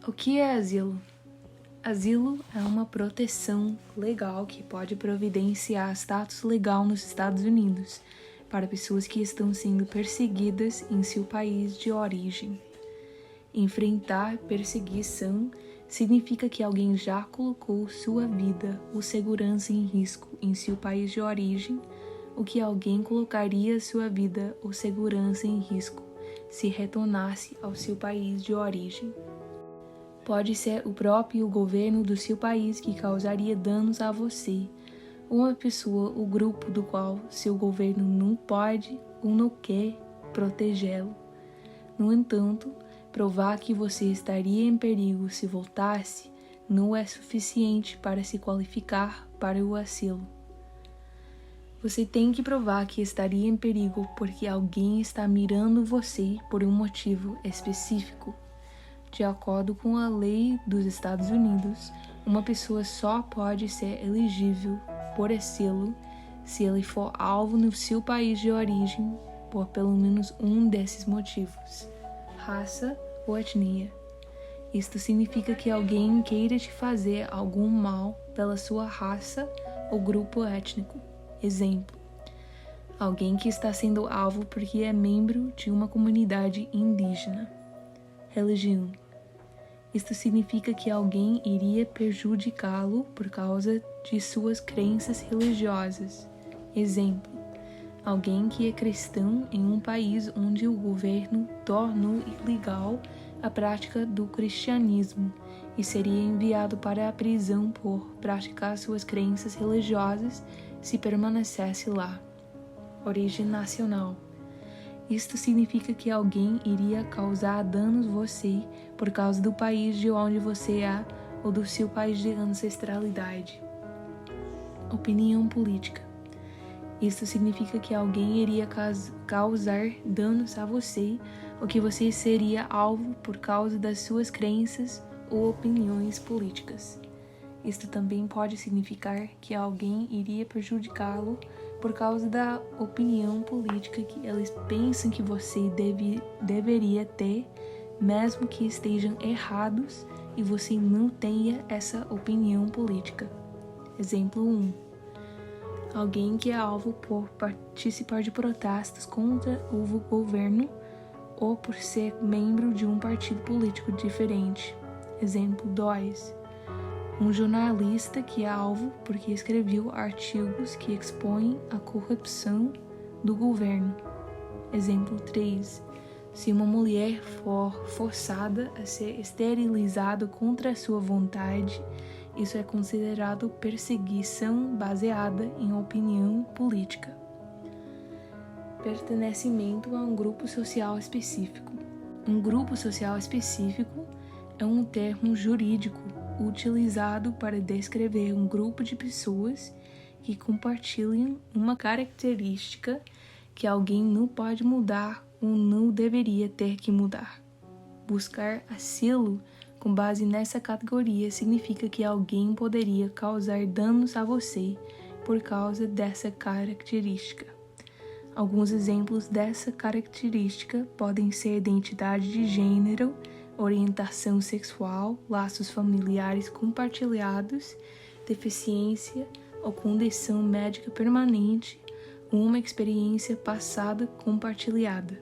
O que é asilo? Asilo é uma proteção legal que pode providenciar status legal nos Estados Unidos para pessoas que estão sendo perseguidas em seu país de origem. Enfrentar perseguição significa que alguém já colocou sua vida ou segurança em risco em seu país de origem, o que alguém colocaria sua vida ou segurança em risco se retornasse ao seu país de origem. Pode ser o próprio governo do seu país que causaria danos a você, ou uma pessoa ou grupo do qual seu governo não pode ou não quer protegê-lo. No entanto, provar que você estaria em perigo se voltasse não é suficiente para se qualificar para o asilo. Você tem que provar que estaria em perigo porque alguém está mirando você por um motivo específico. De acordo com a lei dos Estados Unidos, uma pessoa só pode ser elegível por asilo se ele for alvo no seu país de origem por pelo menos um desses motivos: raça ou etnia. Isto significa que alguém queira te fazer algum mal pela sua raça ou grupo étnico. Exemplo: alguém que está sendo alvo porque é membro de uma comunidade indígena. Religião: isto significa que alguém iria prejudicá-lo por causa de suas crenças religiosas. Exemplo: alguém que é cristão em um país onde o governo tornou ilegal a prática do cristianismo e seria enviado para a prisão por praticar suas crenças religiosas se permanecesse lá. Origem nacional: isto significa que alguém iria causar danos a você por causa do país de onde você é ou do seu país de ancestralidade. Opinião política: isto significa que alguém iria causar danos a você ou que você seria alvo por causa das suas crenças ou opiniões políticas. Isto também pode significar que alguém iria prejudicá-lo por causa da opinião política que eles pensam que você deveria ter, mesmo que estejam errados e você não tenha essa opinião política. Exemplo 1. Alguém que é alvo por participar de protestos contra o governo ou por ser membro de um partido político diferente. Exemplo 2. Um jornalista que é alvo porque escreveu artigos que expõem a corrupção do governo. Exemplo 3. Se uma mulher for forçada a ser esterilizada contra a sua vontade, isso é considerado perseguição baseada em opinião política. Pertencimento a um grupo social específico. Um grupo social específico é um termo jurídico utilizado para descrever um grupo de pessoas que compartilham uma característica que alguém não pode mudar ou não deveria ter que mudar. Buscar asilo com base nessa categoria significa que alguém poderia causar danos a você por causa dessa característica. Alguns exemplos dessa característica podem ser identidade de gênero, orientação sexual, laços familiares compartilhados, deficiência ou condição médica permanente, ou uma experiência passada compartilhada.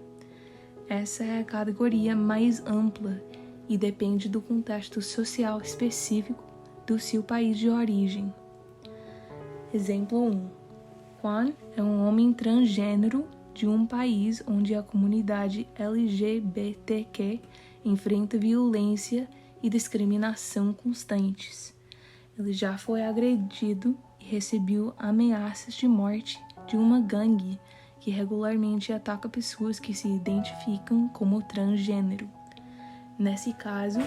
Essa é a categoria mais ampla e depende do contexto social específico do seu país de origem. Exemplo 1. Juan é um homem transgênero de um país onde a comunidade LGBTQ enfrenta violência e discriminação constantes. Ele já foi agredido e recebeu ameaças de morte de uma gangue que regularmente ataca pessoas que se identificam como transgênero. Nesse caso,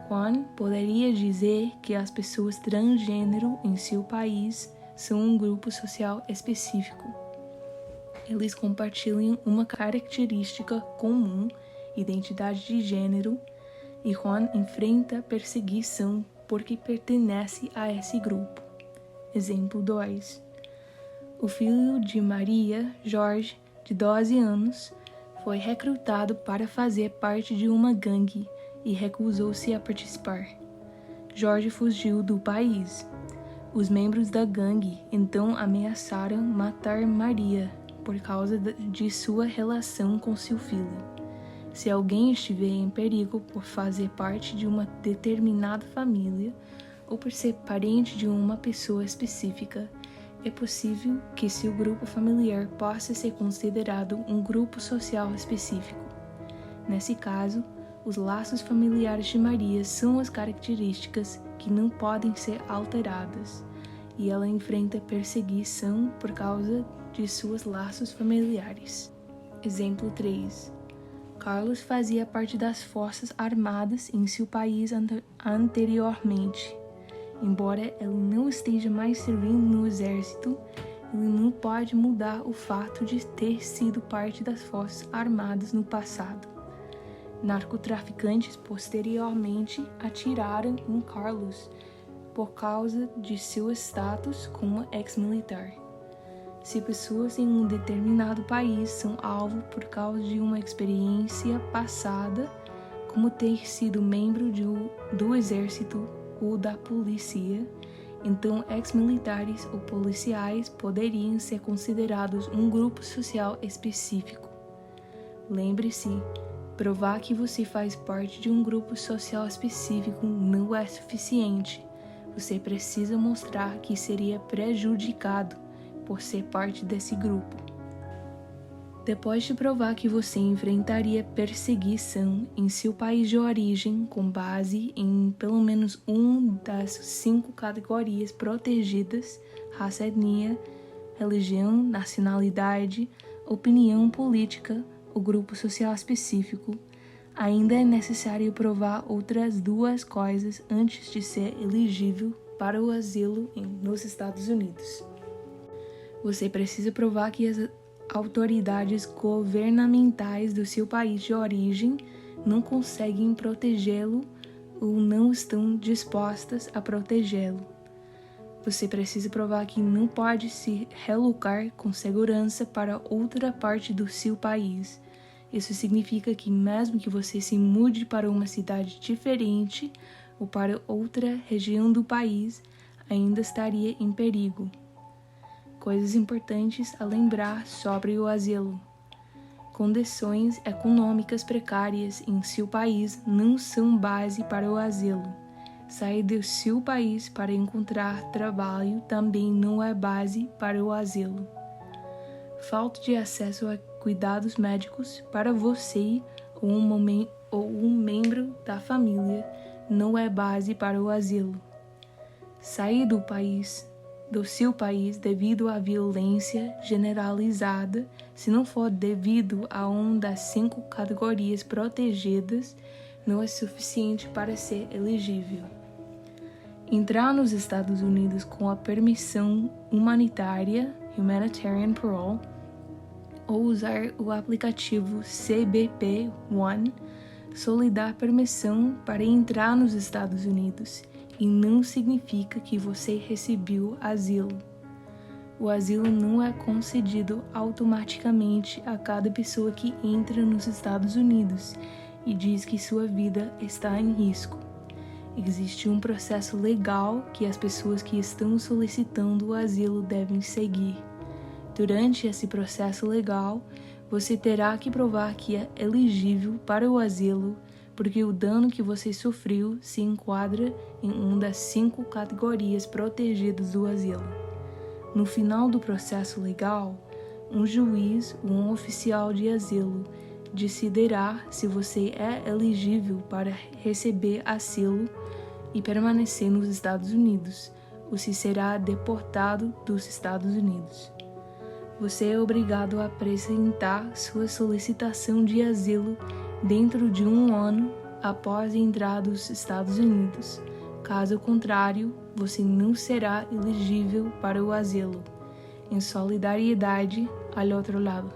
Juan poderia dizer que as pessoas transgênero em seu país são um grupo social específico. Eles compartilham uma característica comum, identidade de gênero, e Juan enfrenta perseguição porque pertenece a esse grupo. Exemplo 2. O filho de Maria, Jorge, de 12 anos, foi recrutado para fazer parte de uma gangue e recusou-se a participar. Jorge fugiu do país. Os membros da gangue então ameaçaram matar Maria por causa de sua relação com seu filho. Se alguém estiver em perigo por fazer parte de uma determinada família ou por ser parente de uma pessoa específica, é possível que seu grupo familiar possa ser considerado um grupo social específico. Nesse caso, os laços familiares de Maria são as características que não podem ser alteradas, e ela enfrenta perseguição por causa de seus laços familiares. Exemplo 3. Carlos fazia parte das forças armadas em seu país anteriormente. Embora ele não esteja mais servindo no exército, ele não pode mudar o fato de ter sido parte das forças armadas no passado. Narcotraficantes posteriormente atiraram em Carlos por causa de seu status como ex-militar. Se pessoas em um determinado país são alvo por causa de uma experiência passada, como ter sido membro do exército ou da polícia, então ex-militares ou policiais poderiam ser considerados um grupo social específico. Lembre-se, provar que você faz parte de um grupo social específico não é suficiente. Você precisa mostrar que seria prejudicado por ser parte desse grupo. Depois de provar que você enfrentaria perseguição em seu país de origem com base em pelo menos uma das 5 categorias protegidas: raça, etnia, religião, nacionalidade, opinião política ou grupo social específico, ainda é necessário provar outras 2 coisas antes de ser elegível para o asilo nos Estados Unidos. Você precisa provar que as autoridades governamentais do seu país de origem não conseguem protegê-lo ou não estão dispostas a protegê-lo. Você precisa provar que não pode se relocar com segurança para outra parte do seu país. Isso significa que mesmo que você se mude para uma cidade diferente ou para outra região do país, ainda estaria em perigo. Coisas importantes a lembrar sobre o asilo. Condições econômicas precárias em seu país não são base para o asilo. Sair do seu país para encontrar trabalho também não é base para o asilo. Falta de acesso a cuidados médicos para você ou um membro da família não é base para o asilo. Sair do seu país devido à violência generalizada, se não for devido a uma das 5 categorias protegidas, não é suficiente para ser elegível. Entrar nos Estados Unidos com a permissão humanitária, Humanitarian Parole, ou usar o aplicativo CBP One, só lhe dá permissão para entrar nos Estados Unidos e não significa que você recebeu asilo. O asilo não é concedido automaticamente a cada pessoa que entra nos Estados Unidos e diz que sua vida está em risco. Existe um processo legal que as pessoas que estão solicitando o asilo devem seguir. Durante esse processo legal, você terá que provar que é elegível para o asilo, porque o dano que você sofreu se enquadra em uma das 5 categorias protegidas do asilo. No final do processo legal, um juiz ou um oficial de asilo decidirá se você é elegível para receber asilo e permanecer nos Estados Unidos, ou se será deportado dos Estados Unidos. Você é obrigado a apresentar sua solicitação de asilo dentro de 1 ano após a entrada dos Estados Unidos. Caso contrário, você não será elegível para o asilo. Em solidariedade, ao outro lado.